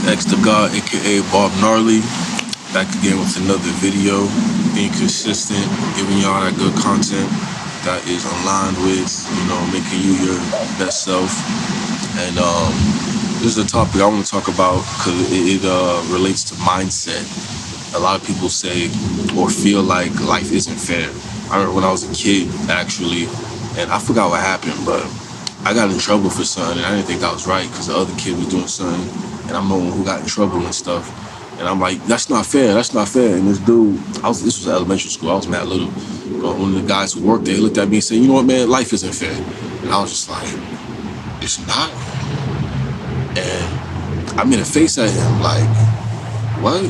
X the God, aka Bob Gnarly, back again with another video. Being consistent, giving y'all that good content that is aligned with, making you your best self. And this is a topic I want to talk about because it relates to mindset. A lot of people say or feel like life isn't fair. I remember when I was a kid, actually, and I forgot what happened, but I got in trouble for something, and I didn't think that was right because the other kid was doing something, and I'm the one who got in trouble and stuff. And I'm like, that's not fair, that's not fair. And this dude, this was elementary school, I was mad little. But one of the guys who worked there looked at me and said, you know what, man, life isn't fair. And I was just like, it's not? And I made a face at him, like, what?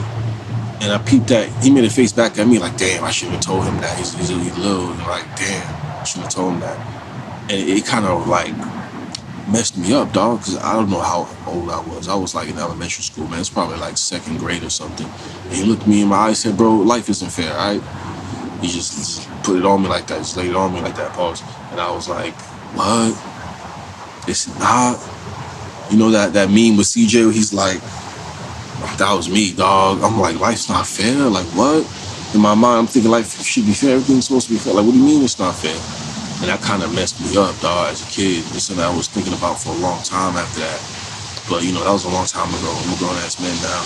And I peeped that, he made a face back at me like, damn, I shouldn't have told him that. He's little, and like, damn, I shouldn't have told him that. And it kind of like messed me up, dog, because I don't know how old I was. I was like in elementary school, man. It's probably like second grade or something. And he looked me in my eyes and said, bro, life isn't fair, all right? He just put it on me like that, just laid it on me like that, pause. And I was like, what? It's not? You know that meme with CJ where he's like, that was me, dog. I'm like, life's not fair? Like, what? In my mind, I'm thinking life should be fair. Everything's supposed to be fair. Like, what do you mean it's not fair? And that kind of messed me up, dog, as a kid. It's something I was thinking about for a long time after that. But, that was a long time ago. I'm a grown-ass man now.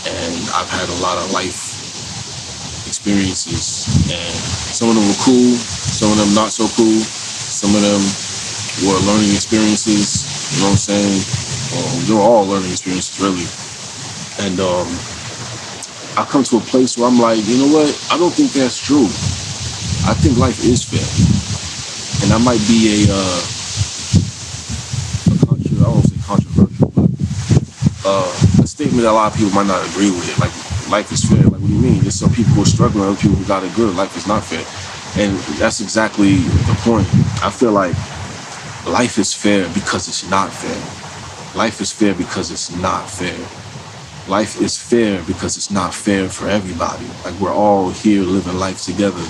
And I've had a lot of life experiences. And some of them were cool. Some of them not so cool. Some of them were learning experiences. You know what I'm saying? They were all learning experiences, really. And I come to a place where I'm like, you know what? I don't think that's true. I think life is fair. And that might be I won't say controversial, but a statement that a lot of people might not agree with. Like, life is fair. Like, what do you mean? There's some people who are struggling, other people who got it good. Life is not fair. And that's exactly the point. I feel like life is fair because it's not fair. Life is fair because it's not fair. Life is fair because it's not fair for everybody. Like, we're all here living life together,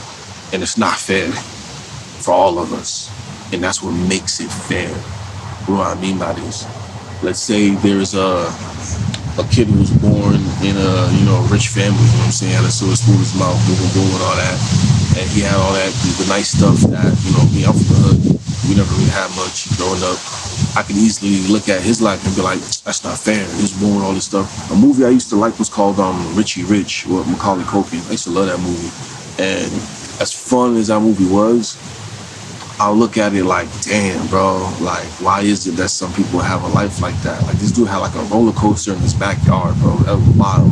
and it's not fair for all of us. And that's what makes it fair. What do I mean by this? Let's say there's a kid who was born in a rich family, you know what I'm saying, had a silver spoon in his mouth, boom, boom, boom, and all that. And he had all that, the nice stuff that, me, I'm from the hood. We never really had much growing up. I can easily look at his life and be like, that's not fair. He was born with all this stuff. A movie I used to like was called Richie Rich with Macaulay Culkin. I used to love that movie. And as fun as that movie was, I'll look at it like, damn, bro, like, why is it that some people have a life like that? Like, this dude had like a roller coaster in his backyard, bro. That was wild.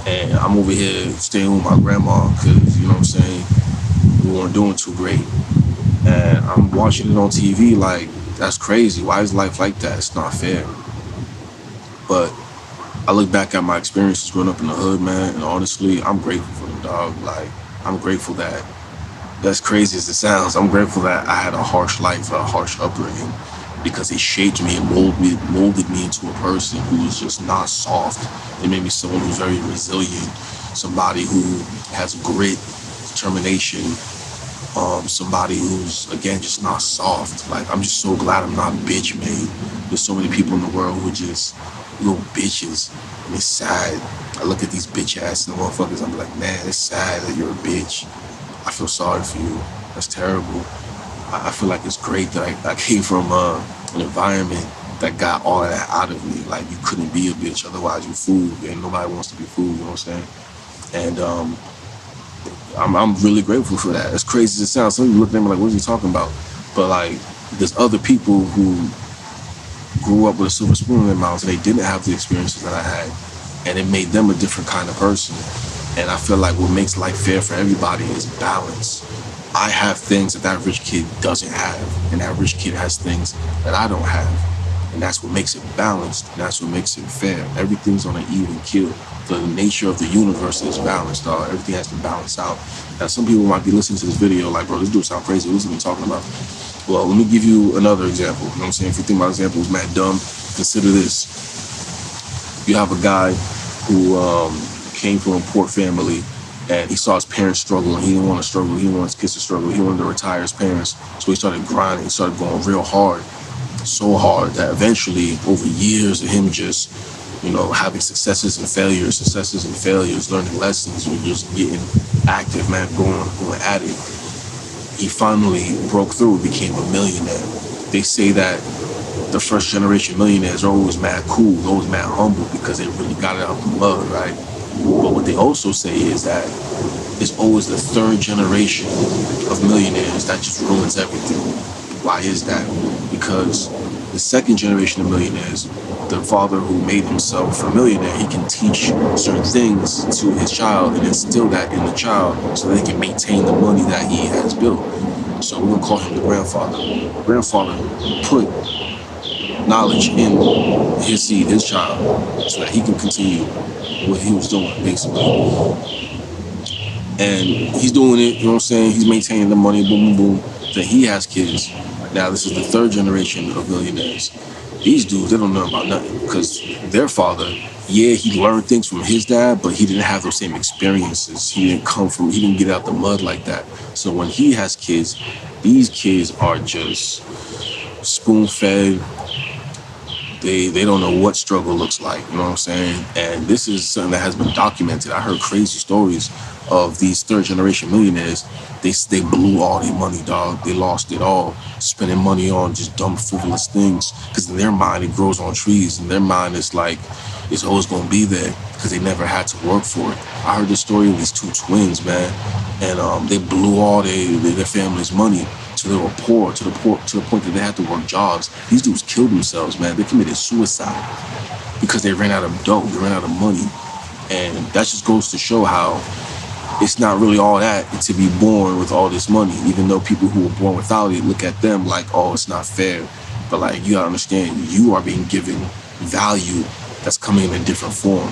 And I'm over here staying with my grandma because, you know what I'm saying, we weren't doing too great. And I'm watching it on TV like, that's crazy. Why is life like that? It's not fair. But I look back at my experiences growing up in the hood, man, and honestly, I'm grateful for them, dog. Like, I'm grateful that, as crazy as it sounds, I'm grateful that I had a harsh life, a harsh upbringing, because it shaped me and molded me into a person who was just not soft. It made me someone who's very resilient, somebody who has grit, determination, somebody who's, again, just not soft. Like, I'm just so glad I'm not bitch made. There's so many people in the world who are just little bitches, and it's sad. I look at these bitch ass motherfuckers, I'm like, man, it's sad that you're a bitch. I feel sorry for you. That's terrible. I feel like it's great that I came from an environment that got all of that out of me. Like, you couldn't be a bitch, otherwise you fooled, and nobody wants to be fooled, you know what I'm saying? And I'm really grateful for that. As crazy as it sounds, some people look at me like, what is he talking about? But like, there's other people who grew up with a silver spoon in their mouths and they didn't have the experiences that I had, and it made them a different kind of person. And I feel like what makes life fair for everybody is balance. I have things that rich kid doesn't have, and that rich kid has things that I don't have. And that's what makes it balanced, and that's what makes it fair. Everything's on an even keel. The nature of the universe is balanced, dog. Everything has to balance out. Now, some people might be listening to this video like, bro, this dude sound crazy. What is he talking about? Well, let me give you another example. You know what I'm saying? If you think my example is mad dumb, consider this. You have a guy who came from a poor family, and he saw his parents struggle, and he didn't want to struggle. He didn't want his kids to struggle. He wanted to retire his parents. So he started grinding. He started going real hard, so hard that eventually, over years of him just having successes and failures, learning lessons. You're just getting active, man, going at it. He finally broke through, became a millionaire. They say that the first generation millionaires are always mad cool, always mad humble because they really got it out the mud, right? But what they also say is that it's always the third generation of millionaires that just ruins everything. Why is that? Because the second generation of millionaires, the father who made himself a millionaire, he can teach certain things to his child and instill that in the child so they can maintain the money that he has built. So we're gonna call him the grandfather. The grandfather put knowledge in his seed, his child, so that he can continue what he was doing, basically. And he's doing it, you know what I'm saying? He's maintaining the money, boom, boom, boom. Then he has kids. Now this is the third generation of millionaires. These dudes, they don't know about nothing because their father, yeah, he learned things from his dad, but he didn't have those same experiences. He didn't get out the mud like that. So when he has kids, these kids are just spoon-fed. They don't know what struggle looks like, you know what I'm saying? And this is something that has been documented. I heard crazy stories of these third generation millionaires. They blew all their money, dog. They lost it all, spending money on just dumb, frivolous things. Because in their mind, it grows on trees. In their mind, it's like it's always going to be there because they never had to work for it. I heard the story of these two twins, man, and they blew all their family's money. So they were poor to the point that they had to work jobs. These dudes killed themselves, man. They committed suicide because they ran out of dough, they ran out of money. And that just goes to show how it's not really all that to be born with all this money, even though people who were born without it look at them like, oh, it's not fair. But like, you gotta understand, you are being given value that's coming in a different form.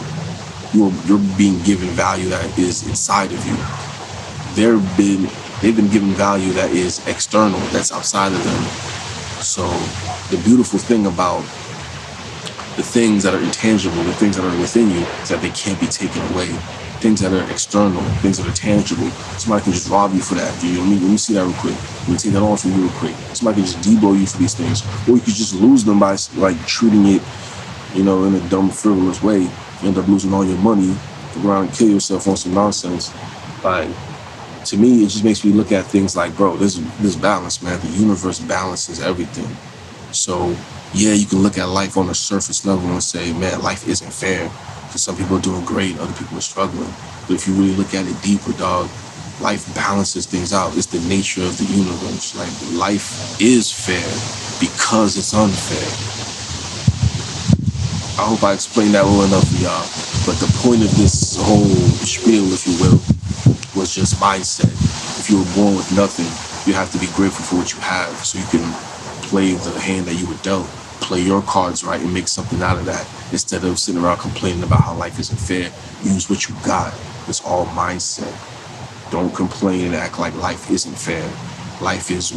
You're being given value that is inside of you. They've been given value that is external, that's outside of them. So the beautiful thing about the things that are intangible, the things that are within you, is that they can't be taken away. Things that are external, things that are tangible, somebody can just rob you for that. Let me see that real quick. Let me take that on from you real quick. Somebody can just debo you for these things. Or you could just lose them by like treating it, in a dumb, frivolous way. You end up losing all your money, go around and kill yourself on some nonsense. Like, to me, it just makes me look at things like, bro, there's balance, man. The universe balances everything. So, yeah, you can look at life on a surface level and say, man, life isn't fair. Because some people are doing great, other people are struggling. But if you really look at it deeper, dog, life balances things out. It's the nature of the universe. Like, life is fair because it's unfair. I hope I explained that well enough for y'all. But the point of this whole spiel, if you will, was just mindset. If you were born with nothing, you have to be grateful for what you have so you can play the hand that you were dealt, play your cards right and make something out of that instead of sitting around complaining about how life isn't fair. Use what you got. It's all mindset. Don't complain and act like life isn't fair. Life is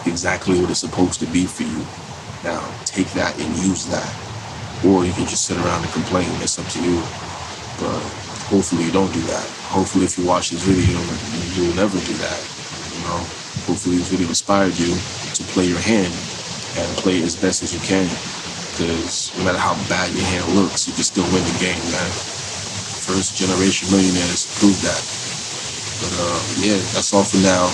exactly what it's supposed to be for you. Now, take that and use that. Or you can just sit around and complain. It's up to you. But hopefully you don't do that. Hopefully if you watch this video, you will never do that. Hopefully this video inspired you to play your hand and play it as best as you can. Because no matter how bad your hand looks, you can still win the game, man. First generation millionaires proved that. But yeah, that's all for now.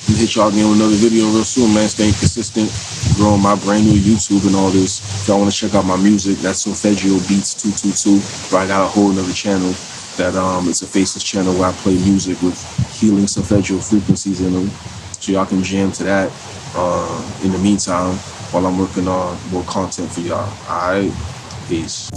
I'm gonna hit y'all again with another video real soon, man. Staying consistent, growing my brand new YouTube and all this. If y'all want to check out my music, that's Solfeggio Beats 222. But I got a whole another channel that it's a faceless channel where I play music with healing solfeggio frequencies in them. So y'all can jam to that in the meantime while I'm working on more content for y'all. Alright? Peace.